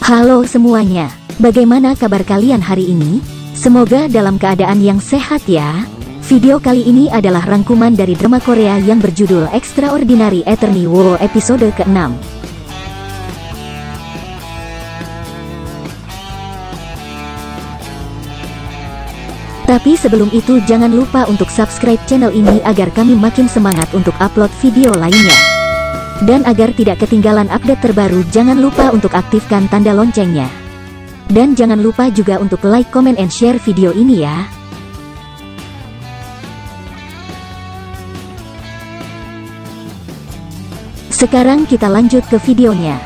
Halo semuanya, bagaimana kabar kalian hari ini? Semoga dalam keadaan yang sehat ya. Video kali ini adalah rangkuman dari drama Korea yang berjudul Extraordinary Attorney Woo episode ke-6. Tapi sebelum itu jangan lupa untuk subscribe channel ini agar kami makin semangat untuk upload video lainnya. Dan agar tidak ketinggalan update terbaru, jangan lupa untuk aktifkan tanda loncengnya. Dan jangan lupa juga untuk like, comment, and share video ini ya. Sekarang kita lanjut ke videonya.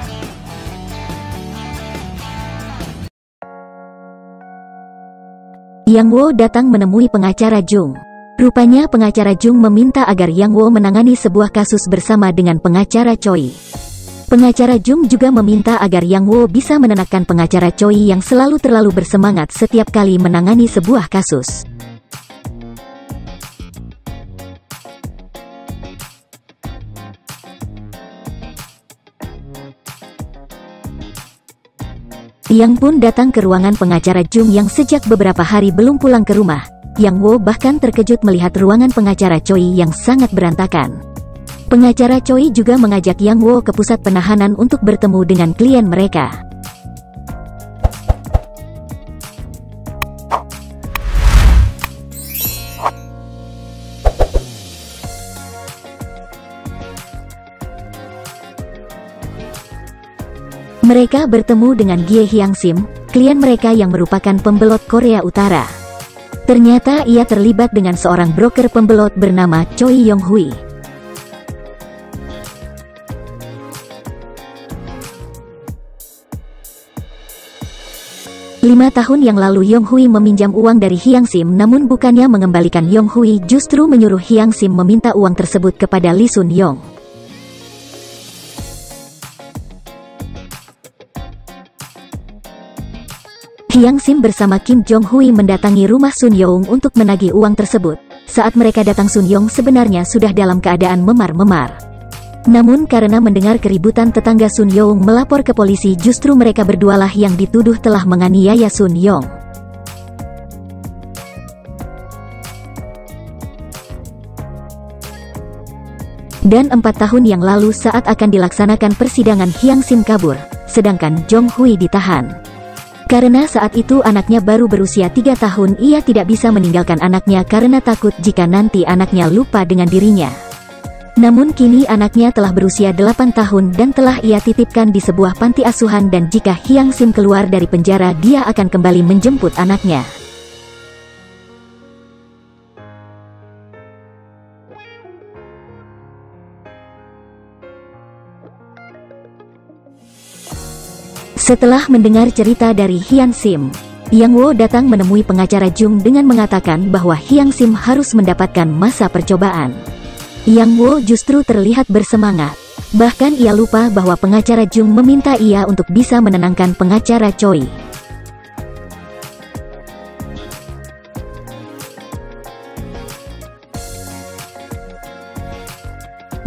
Yang Woo datang menemui pengacara Jung. Rupanya pengacara Jung meminta agar Yang Woo menangani sebuah kasus bersama dengan pengacara Choi. Pengacara Jung juga meminta agar Yang Woo bisa menenangkan pengacara Choi yang selalu terlalu bersemangat setiap kali menangani sebuah kasus. Yang pun datang ke ruangan pengacara Jung yang sejak beberapa hari belum pulang ke rumah. Yang Woo bahkan terkejut melihat ruangan pengacara Choi yang sangat berantakan. Pengacara Choi juga mengajak Yang Woo ke pusat penahanan untuk bertemu dengan klien mereka. Mereka bertemu dengan Gie Hyang Sim, klien mereka yang merupakan pembelot Korea Utara. Ternyata ia terlibat dengan seorang broker pembelot bernama Choi Yong Hui. Lima tahun yang lalu Yong Hui meminjam uang dari Hyang Sim, namun bukannya mengembalikan Yong Hui, justru menyuruh Hyang Sim meminta uang tersebut kepada Lee Sun Yong. Hyang Sim bersama Kim Jong Hui mendatangi rumah Sun Young untuk menagih uang tersebut. Saat mereka datang, Sun Young sebenarnya sudah dalam keadaan memar-memar. Namun karena mendengar keributan tetangga, Sun Young melapor ke polisi. Justru mereka berdualah yang dituduh telah menganiaya Sun Young. Dan 4 tahun yang lalu saat akan dilaksanakan persidangan, Hyang Sim kabur, sedangkan Jong Hui ditahan. Karena saat itu anaknya baru berusia 3 tahun, ia tidak bisa meninggalkan anaknya karena takut jika nanti anaknya lupa dengan dirinya. Namun kini anaknya telah berusia 8 tahun dan telah ia titipkan di sebuah panti asuhan, dan jika Hyang Sim keluar dari penjara, dia akan kembali menjemput anaknya. Setelah mendengar cerita dari Hyang Sim, Yang Woo datang menemui pengacara Jung dengan mengatakan bahwa Hyang Sim harus mendapatkan masa percobaan. Yang Woo justru terlihat bersemangat. Bahkan ia lupa bahwa pengacara Jung meminta ia untuk bisa menenangkan pengacara Choi.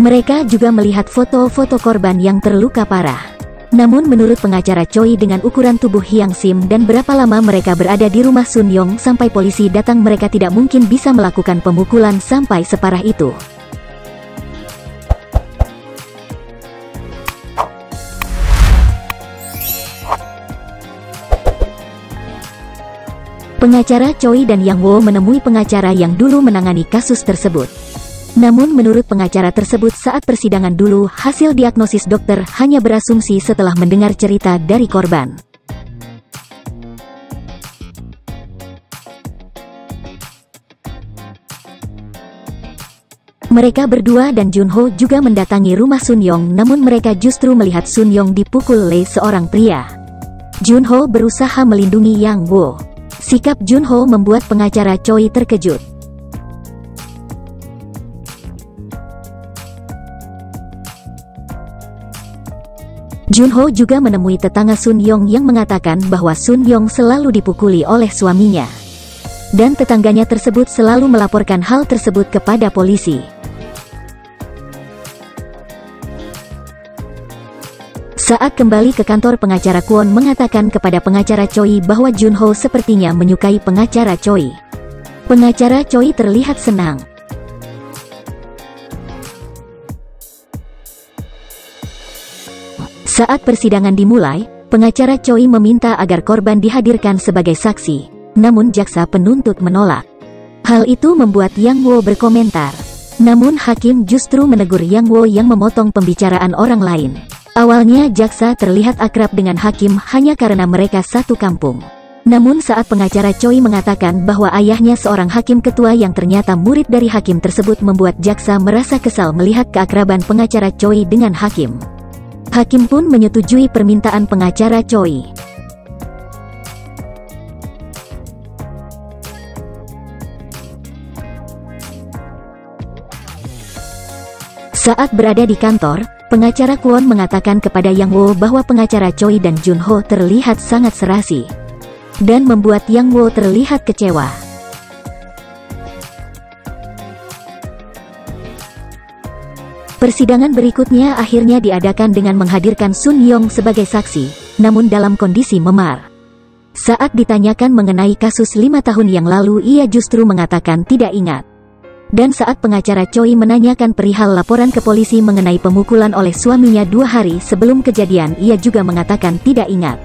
Mereka juga melihat foto-foto korban yang terluka parah. Namun menurut pengacara Choi, dengan ukuran tubuh Hyang Sim dan berapa lama mereka berada di rumah Sun Young sampai polisi datang, mereka tidak mungkin bisa melakukan pemukulan sampai separah itu. Pengacara Choi dan Yang Woo menemui pengacara yang dulu menangani kasus tersebut. Namun menurut pengacara tersebut, saat persidangan dulu, hasil diagnosis dokter hanya berasumsi setelah mendengar cerita dari korban. Mereka berdua dan Junho juga mendatangi rumah Sun Young, namun mereka justru melihat Sun Young dipukul oleh seorang pria. Junho berusaha melindungi Yang Woo. Sikap Junho membuat pengacara Choi terkejut. Junho juga menemui tetangga Sun Young yang mengatakan bahwa Sun Young selalu dipukuli oleh suaminya. Dan tetangganya tersebut selalu melaporkan hal tersebut kepada polisi. Saat kembali ke kantor, pengacara Kwon mengatakan kepada pengacara Choi bahwa Junho sepertinya menyukai pengacara Choi. Pengacara Choi terlihat senang. Saat persidangan dimulai, pengacara Choi meminta agar korban dihadirkan sebagai saksi, namun jaksa penuntut menolak. Hal itu membuat Yang Wo berkomentar. Namun hakim justru menegur Yang Wo yang memotong pembicaraan orang lain. Awalnya jaksa terlihat akrab dengan hakim hanya karena mereka satu kampung. Namun saat pengacara Choi mengatakan bahwa ayahnya seorang hakim ketua yang ternyata murid dari hakim tersebut, membuat jaksa merasa kesal melihat keakraban pengacara Choi dengan hakim. Hakim pun menyetujui permintaan pengacara Choi. Saat berada di kantor, pengacara Kwon mengatakan kepada Yang Wo bahwa pengacara Choi dan Junho terlihat sangat serasi, dan membuat Yang Wo terlihat kecewa. Persidangan berikutnya akhirnya diadakan dengan menghadirkan Sun Yong sebagai saksi, namun dalam kondisi memar. Saat ditanyakan mengenai kasus 5 tahun yang lalu, ia justru mengatakan tidak ingat. Dan saat pengacara Choi menanyakan perihal laporan ke polisi mengenai pemukulan oleh suaminya 2 hari sebelum kejadian, ia juga mengatakan tidak ingat.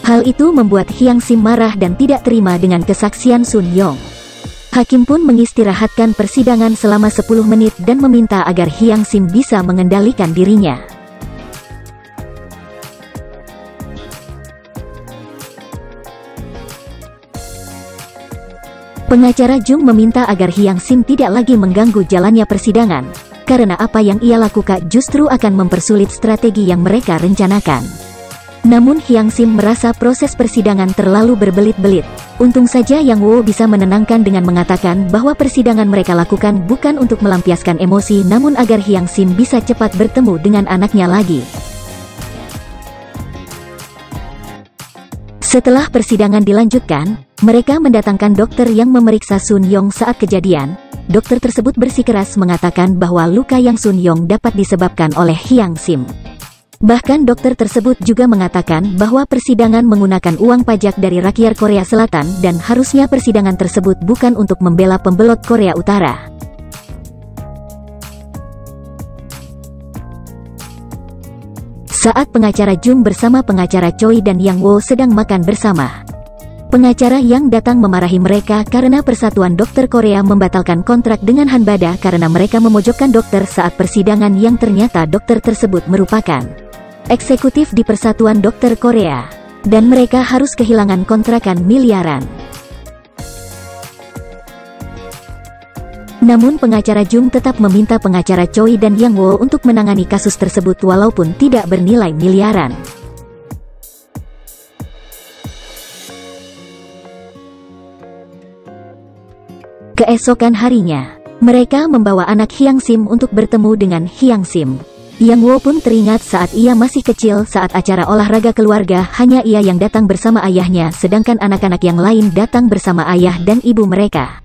Hal itu membuat Hyang Sim marah dan tidak terima dengan kesaksian Sun Yong. Hakim pun mengistirahatkan persidangan selama 10 menit dan meminta agar Hyang Sim bisa mengendalikan dirinya. Pengacara Jung meminta agar Hyang Sim tidak lagi mengganggu jalannya persidangan, karena apa yang ia lakukan justru akan mempersulit strategi yang mereka rencanakan. Namun Hyang Sim merasa proses persidangan terlalu berbelit-belit. Untung saja Yang Wo bisa menenangkan dengan mengatakan bahwa persidangan mereka lakukan bukan untuk melampiaskan emosi, namun agar Hyang Sim bisa cepat bertemu dengan anaknya lagi. Setelah persidangan dilanjutkan, mereka mendatangkan dokter yang memeriksa Sun Yong saat kejadian. Dokter tersebut bersikeras mengatakan bahwa luka yang Sun Yong dapat disebabkan oleh Hyang Sim. Bahkan dokter tersebut juga mengatakan bahwa persidangan menggunakan uang pajak dari rakyat Korea Selatan dan harusnya persidangan tersebut bukan untuk membela pembelot Korea Utara. Saat pengacara Jung bersama pengacara Choi dan Yang Wo sedang makan bersama, pengacara yang datang memarahi mereka karena Persatuan Dokter Korea membatalkan kontrak dengan Hanbada karena mereka memojokkan dokter saat persidangan yang ternyata dokter tersebut merupakan eksekutif di Persatuan Dokter Korea, dan mereka harus kehilangan kontrakan miliaran. Namun pengacara Jung tetap meminta pengacara Choi dan Yang Wo untuk menangani kasus tersebut walaupun tidak bernilai miliaran. Keesokan harinya, mereka membawa anak Hyang Sim untuk bertemu dengan Hyang Sim. Yang Wo pun teringat saat ia masih kecil saat acara olahraga keluarga hanya ia yang datang bersama ayahnya, sedangkan anak-anak yang lain datang bersama ayah dan ibu mereka.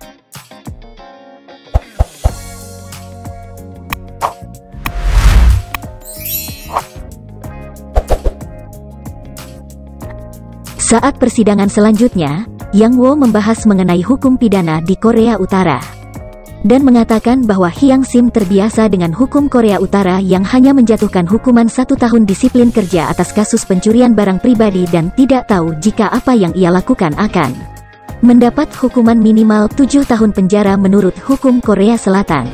Saat persidangan selanjutnya, Yang Wo membahas mengenai hukum pidana di Korea Utara, dan mengatakan bahwa Hyang Sim terbiasa dengan hukum Korea Utara yang hanya menjatuhkan hukuman 1 tahun disiplin kerja atas kasus pencurian barang pribadi dan tidak tahu jika apa yang ia lakukan akan mendapat hukuman minimal 7 tahun penjara menurut hukum Korea Selatan.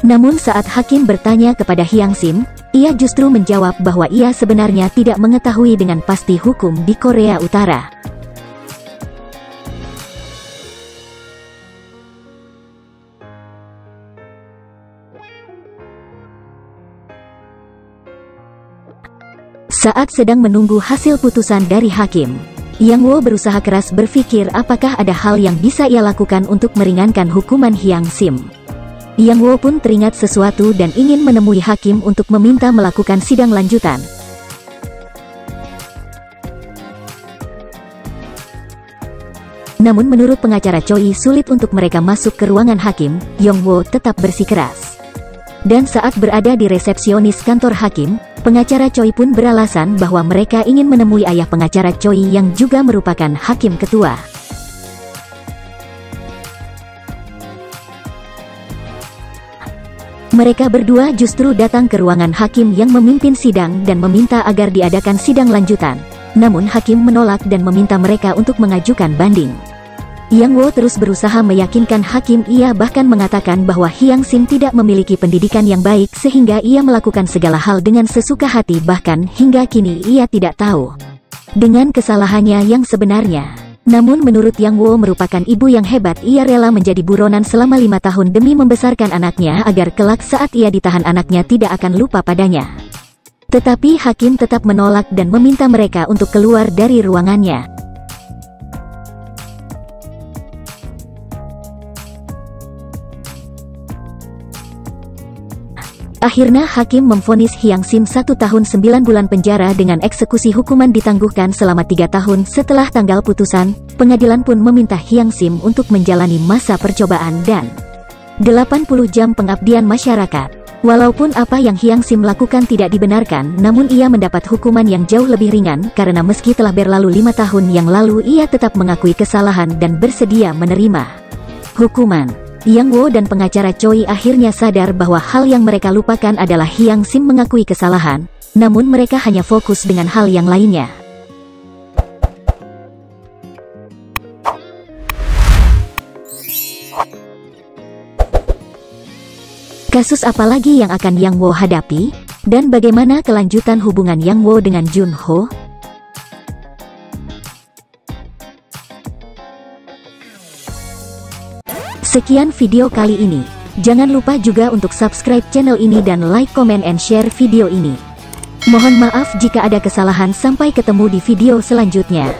Namun saat hakim bertanya kepada Hyang Sim, ia justru menjawab bahwa ia sebenarnya tidak mengetahui dengan pasti hukum di Korea Utara. Saat sedang menunggu hasil putusan dari hakim, Yang Wo berusaha keras berpikir apakah ada hal yang bisa ia lakukan untuk meringankan hukuman Hyang Sim. Yang Wo pun teringat sesuatu dan ingin menemui hakim untuk meminta melakukan sidang lanjutan. Namun menurut pengacara Choi sulit untuk mereka masuk ke ruangan hakim. Yang Wo tetap bersikeras. Dan saat berada di resepsionis kantor hakim, pengacara Choi pun beralasan bahwa mereka ingin menemui ayah pengacara Choi yang juga merupakan hakim ketua. Mereka berdua justru datang ke ruangan hakim yang memimpin sidang dan meminta agar diadakan sidang lanjutan. Namun hakim menolak dan meminta mereka untuk mengajukan banding. Yang Wo terus berusaha meyakinkan hakim. Ia bahkan mengatakan bahwa Hyang Sim tidak memiliki pendidikan yang baik sehingga ia melakukan segala hal dengan sesuka hati, bahkan hingga kini ia tidak tahu dengan kesalahannya yang sebenarnya. Namun menurut Yang Wo merupakan ibu yang hebat. Ia rela menjadi buronan selama 5 tahun demi membesarkan anaknya agar kelak saat ia ditahan anaknya tidak akan lupa padanya. Tetapi hakim tetap menolak dan meminta mereka untuk keluar dari ruangannya. Akhirnya hakim memvonis Hyang Sim 1 tahun 9 bulan penjara dengan eksekusi hukuman ditangguhkan selama 3 tahun. Setelah tanggal putusan, pengadilan pun meminta Hyang Sim untuk menjalani masa percobaan dan 80 jam pengabdian masyarakat. Walaupun apa yang Hyang Sim lakukan tidak dibenarkan, namun ia mendapat hukuman yang jauh lebih ringan karena meski telah berlalu 5 tahun yang lalu, ia tetap mengakui kesalahan dan bersedia menerima hukuman. Yang Wo dan pengacara Choi akhirnya sadar bahwa hal yang mereka lupakan adalah Hyang Sim mengakui kesalahan, namun mereka hanya fokus dengan hal yang lainnya. Kasus apa lagi yang akan Yang Wo hadapi? Dan bagaimana kelanjutan hubungan Yang Wo dengan Jun Ho? Sekian video kali ini. Jangan lupa juga untuk subscribe channel ini dan like, comment, and share video ini. Mohon maaf jika ada kesalahan. Sampai ketemu di video selanjutnya.